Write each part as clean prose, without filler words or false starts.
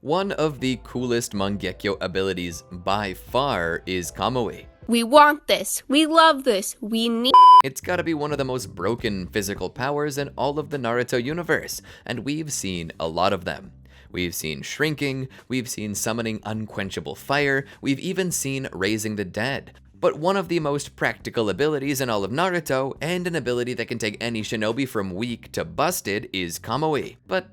One of the coolest Mangekyo abilities by far is Kamui. We want this, we love this, we need. It's gotta be one of the most broken physical powers in all of the Naruto universe, and we've seen a lot of them. We've seen shrinking, we've seen summoning unquenchable fire, we've even seen raising the dead. But one of the most practical abilities in all of Naruto, and an ability that can take any shinobi from weak to busted, is Kamui. But,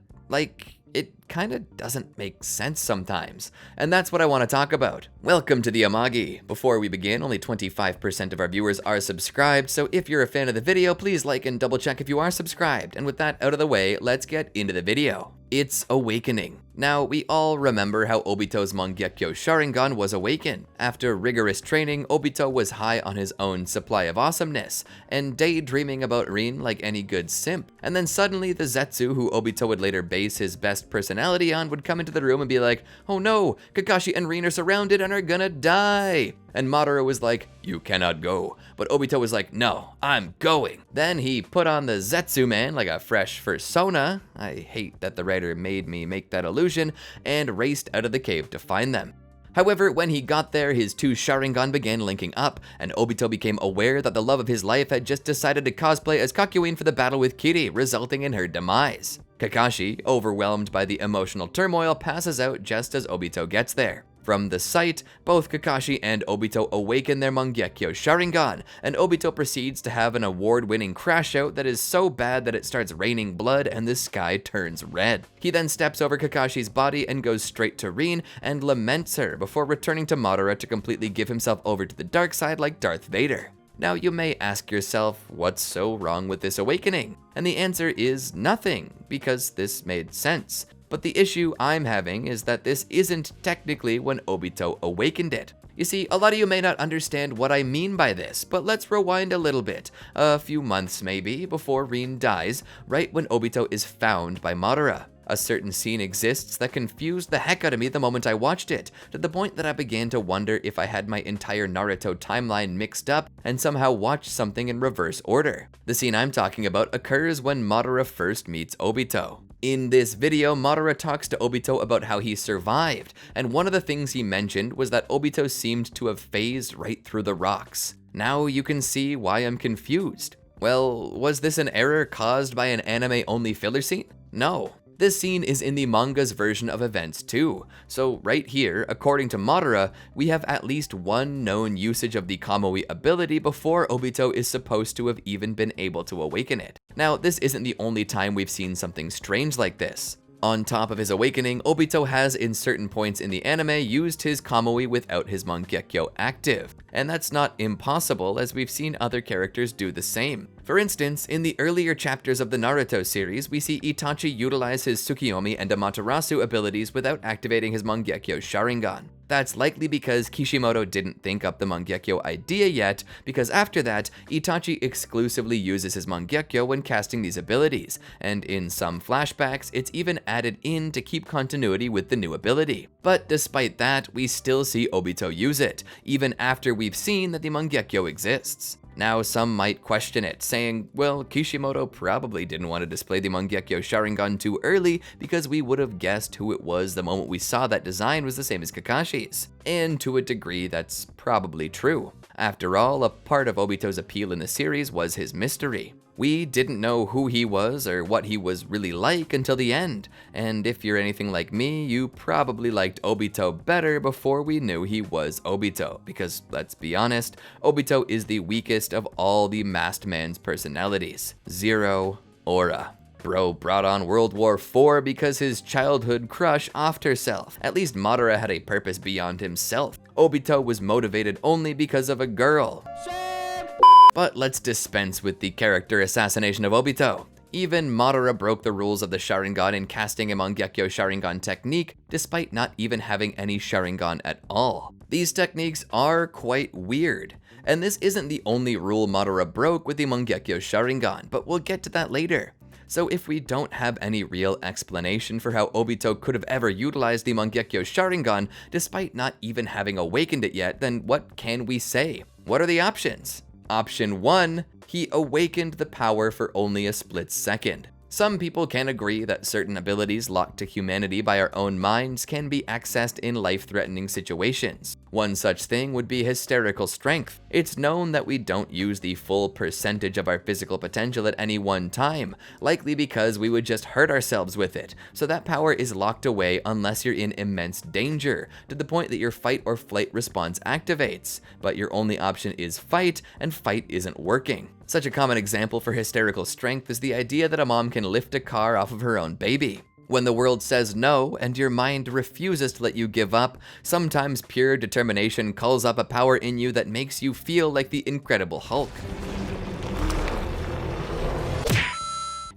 it kinda doesn't make sense sometimes. And that's what I want to talk about. Welcome to the Amagi. Before we begin, only 25% of our viewers are subscribed, so if you're a fan of the video, please like and double check if you are subscribed. And with that out of the way, let's get into the video. It's awakening. Now, we all remember how Obito's Mangekyo Sharingan was awakened. After rigorous training, Obito was high on his own supply of awesomeness, and daydreaming about Rin like any good simp. And then suddenly, the Zetsu, who Obito would later base his best personality on, would come into the room and be like, "Oh no, Kakashi and Rin are surrounded and are gonna die." And Madara was like, "You cannot go." But Obito was like, "No, I'm going." Then he put on the Zetsu man like a fresh persona. I hate that the writer made me make that illusion, and raced out of the cave to find them. However, when he got there, his two Sharingan began linking up, and Obito became aware that the love of his life had just decided to cosplay as Kakyoin for the battle with Kiri, resulting in her demise. Kakashi, overwhelmed by the emotional turmoil, passes out just as Obito gets there. From the sight, both Kakashi and Obito awaken their Mangekyo Sharingan, and Obito proceeds to have an award-winning crash out that is so bad that it starts raining blood and the sky turns red. He then steps over Kakashi's body and goes straight to Rin and laments her before returning to Madara to completely give himself over to the dark side like Darth Vader. Now you may ask yourself, what's so wrong with this awakening? And the answer is nothing, because this made sense. But the issue I'm having is that this isn't technically when Obito awakened it. You see, a lot of you may not understand what I mean by this, but let's rewind a little bit, a few months maybe, before Rin dies, right when Obito is found by Madara. A certain scene exists that confused the heck out of me the moment I watched it, to the point that I began to wonder if I had my entire Naruto timeline mixed up and somehow watched something in reverse order. The scene I'm talking about occurs when Madara first meets Obito. In this video, Madara talks to Obito about how he survived, and one of the things he mentioned was that Obito seemed to have phased right through the rocks. Now you can see why I'm confused. Well, was this an error caused by an anime-only filler scene? No. This scene is in the manga's version of events too, so right here, according to Madara, we have at least one known usage of the Kamui ability before Obito is supposed to have even been able to awaken it. Now, this isn't the only time we've seen something strange like this. On top of his awakening, Obito has in certain points in the anime used his Kamui without his Mangekyo active, and that's not impossible as we've seen other characters do the same. For instance, in the earlier chapters of the Naruto series, we see Itachi utilize his Tsukiyomi and Amaterasu abilities without activating his Mangekyo Sharingan. That's likely because Kishimoto didn't think up the Mangekyo idea yet, because after that, Itachi exclusively uses his Mangekyo when casting these abilities, and in some flashbacks, it's even added in to keep continuity with the new ability. But despite that, we still see Obito use it, even after we've seen that the Mangekyo exists. Now, some might question it, saying, well, Kishimoto probably didn't want to display the Mangekyo Sharingan too early because we would have guessed who it was the moment we saw that design was the same as Kakashi's. And to a degree, that's probably true. After all, a part of Obito's appeal in the series was his mystery. We didn't know who he was or what he was really like until the end, and if you're anything like me, you probably liked Obito better before we knew he was Obito, because let's be honest, Obito is the weakest of all the masked man's personalities. Zero aura. Bro brought on World War IV because his childhood crush offed herself. At least Madara had a purpose beyond himself. Obito was motivated only because of a girl. But let's dispense with the character assassination of Obito. Even Madara broke the rules of the Sharingan in casting a Mangekyo Sharingan technique, despite not even having any Sharingan at all. These techniques are quite weird, and this isn't the only rule Madara broke with the Mangekyo Sharingan, but we'll get to that later. So if we don't have any real explanation for how Obito could have ever utilized the Mangekyo Sharingan, despite not even having awakened it yet, then what can we say? What are the options? Option 1, he awakened the power for only a split second. Some people can agree that certain abilities locked to humanity by our own minds can be accessed in life-threatening situations. One such thing would be hysterical strength. It's known that we don't use the full percentage of our physical potential at any one time, likely because we would just hurt ourselves with it, so that power is locked away unless you're in immense danger, to the point that your fight or flight response activates, but your only option is fight, and fight isn't working. Such a common example for hysterical strength is the idea that a mom can lift a car off of her own baby. When the world says no and your mind refuses to let you give up, sometimes pure determination calls up a power in you that makes you feel like the Incredible Hulk.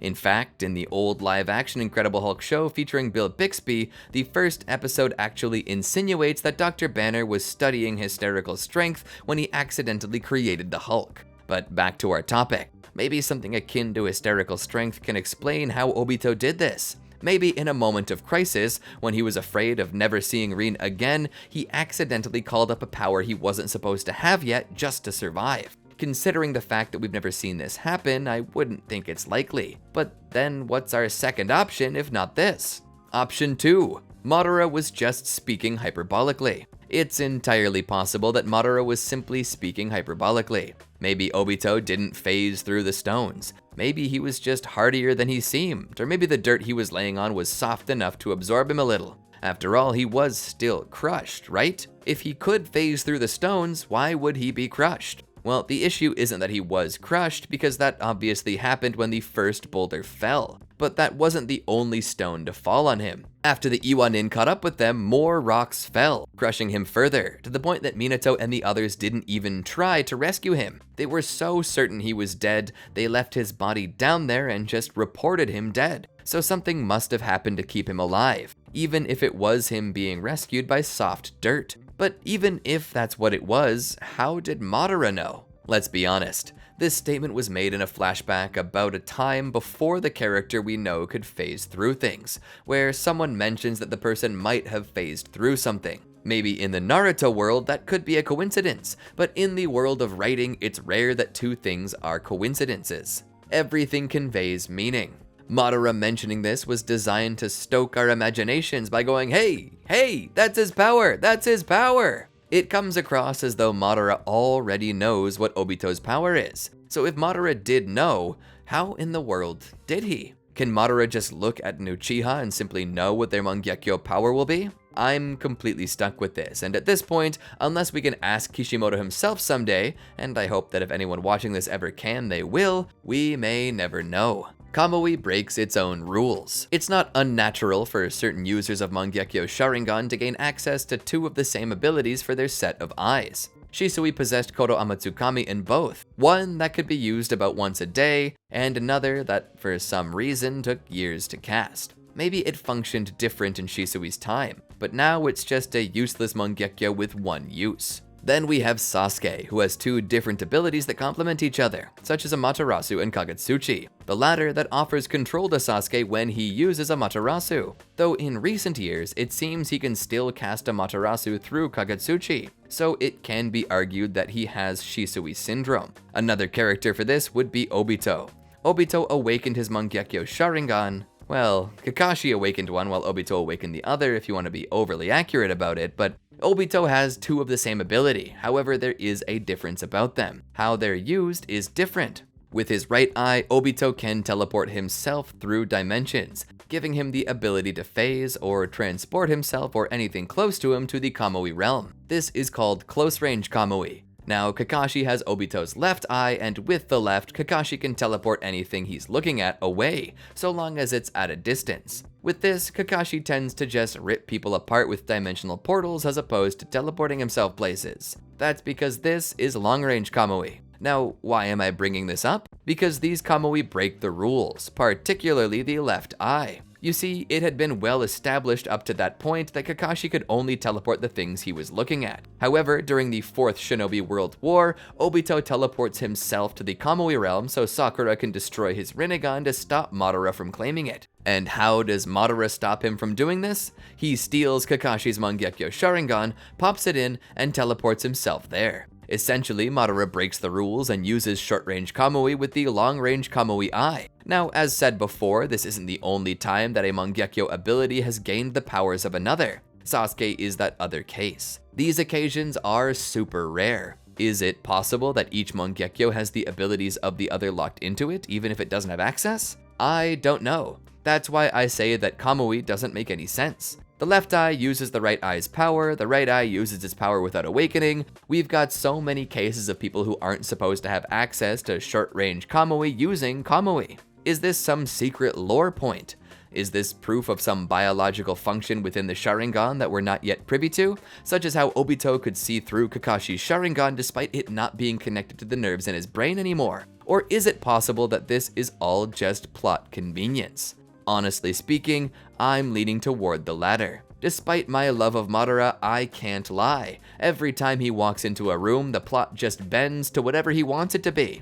In fact, in the old live-action Incredible Hulk show featuring Bill Bixby, the first episode actually insinuates that Dr. Banner was studying hysterical strength when he accidentally created the Hulk. But back to our topic. Maybe something akin to hysterical strength can explain how Obito did this. Maybe in a moment of crisis, when he was afraid of never seeing Rin again, he accidentally called up a power he wasn't supposed to have yet just to survive. Considering the fact that we've never seen this happen, I wouldn't think it's likely. But then what's our second option if not this? Option 2. Madara was just speaking hyperbolically. It's entirely possible that Madara was simply speaking hyperbolically. Maybe Obito didn't phase through the stones. Maybe he was just hardier than he seemed, or maybe the dirt he was laying on was soft enough to absorb him a little. After all, he was still crushed, right? If he could phase through the stones, why would he be crushed? Well, the issue isn't that he was crushed, because that obviously happened when the first boulder fell. But that wasn't the only stone to fall on him. After the Iwanin caught up with them, more rocks fell, crushing him further, to the point that Minato and the others didn't even try to rescue him. They were so certain he was dead, they left his body down there and just reported him dead. So something must have happened to keep him alive, even if it was him being rescued by soft dirt. But even if that's what it was, how did Madara know? Let's be honest, this statement was made in a flashback about a time before the character we know could phase through things, where someone mentions that the person might have phased through something. Maybe in the Naruto world that could be a coincidence, but in the world of writing, it's rare that two things are coincidences. Everything conveys meaning. Madara mentioning this was designed to stoke our imaginations by going, hey, that's his power, that's his power. It comes across as though Madara already knows what Obito's power is. So if Madara did know, how in the world did he? Can Madara just look at an Uchiha and simply know what their Mangekyo power will be? I'm completely stuck with this, and at this point, unless we can ask Kishimoto himself someday, and I hope that if anyone watching this ever can, they will, we may never know. Kamui breaks its own rules. It's not unnatural for certain users of Mangekyo Sharingan to gain access to two of the same abilities for their set of eyes. Shisui possessed Kodo Amatsukami in both, one that could be used about once a day, and another that for some reason took years to cast. Maybe it functioned different in Shisui's time, but now it's just a useless Mangekyo with one use. Then we have Sasuke, who has two different abilities that complement each other, such as Amaterasu and Kagutsuchi, the latter that offers control to Sasuke when he uses Amaterasu, though in recent years it seems he can still cast Amaterasu through Kagutsuchi, so it can be argued that he has Shisui syndrome. Another character for this would be Obito. Obito awakened his Mangekyo Sharingan. Well, Kakashi awakened one while Obito awakened the other if you want to be overly accurate about it, but Obito has two of the same ability, however there is a difference about them. How they're used is different. With his right eye, Obito can teleport himself through dimensions, giving him the ability to phase or transport himself or anything close to him to the Kamui realm. This is called close range Kamui. Now, Kakashi has Obito's left eye, and with the left, Kakashi can teleport anything he's looking at away, so long as it's at a distance. With this, Kakashi tends to just rip people apart with dimensional portals as opposed to teleporting himself places. That's because this is long-range Kamui. Now, why am I bringing this up? Because these Kamui break the rules, particularly the left eye. You see, it had been well established up to that point that Kakashi could only teleport the things he was looking at. However, during the 4th Shinobi World War, Obito teleports himself to the Kamui realm so Sakura can destroy his Rinnegan to stop Madara from claiming it. And how does Madara stop him from doing this? He steals Kakashi's Mangekyo Sharingan, pops it in, and teleports himself there. Essentially, Madara breaks the rules and uses short-range Kamui with the long-range Kamui Eye. Now, as said before, this isn't the only time that a Mangekyo ability has gained the powers of another. Sasuke is that other case. These occasions are super rare. Is it possible that each Mangekyo has the abilities of the other locked into it, even if it doesn't have access? I don't know. That's why I say that Kamui doesn't make any sense. The left eye uses the right eye's power, the right eye uses its power without awakening. We've got so many cases of people who aren't supposed to have access to short-range Kamui using Kamui. Is this some secret lore point? Is this proof of some biological function within the Sharingan that we're not yet privy to, such as how Obito could see through Kakashi's Sharingan despite it not being connected to the nerves in his brain anymore? Or is it possible that this is all just plot convenience? Honestly speaking, I'm leaning toward the latter. Despite my love of Madara, I can't lie. Every time he walks into a room, the plot just bends to whatever he wants it to be.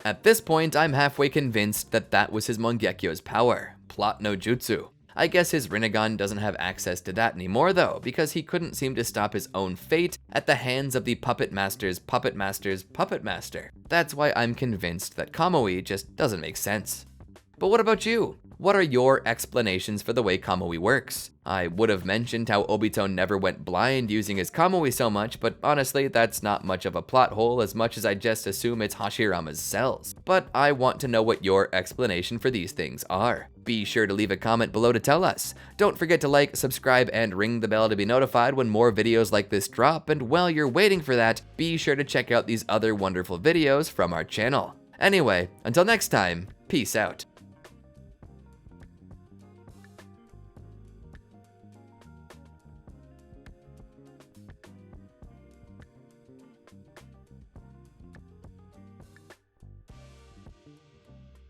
At this point, I'm halfway convinced that that was his Mangekyo's power. Plot no jutsu. I guess his Rinnegan doesn't have access to that anymore though, because he couldn't seem to stop his own fate at the hands of the Puppet Master's Puppet Master's Puppet Master. That's why I'm convinced that Kamui just doesn't make sense. But what about you? What are your explanations for the way Kamui works? I would have mentioned how Obito never went blind using his Kamui so much, but honestly, that's not much of a plot hole as much as I just assume it's Hashirama's cells. But I want to know what your explanation for these things are. Be sure to leave a comment below to tell us. Don't forget to like, subscribe, and ring the bell to be notified when more videos like this drop, and while you're waiting for that, be sure to check out these other wonderful videos from our channel. Anyway, until next time, peace out.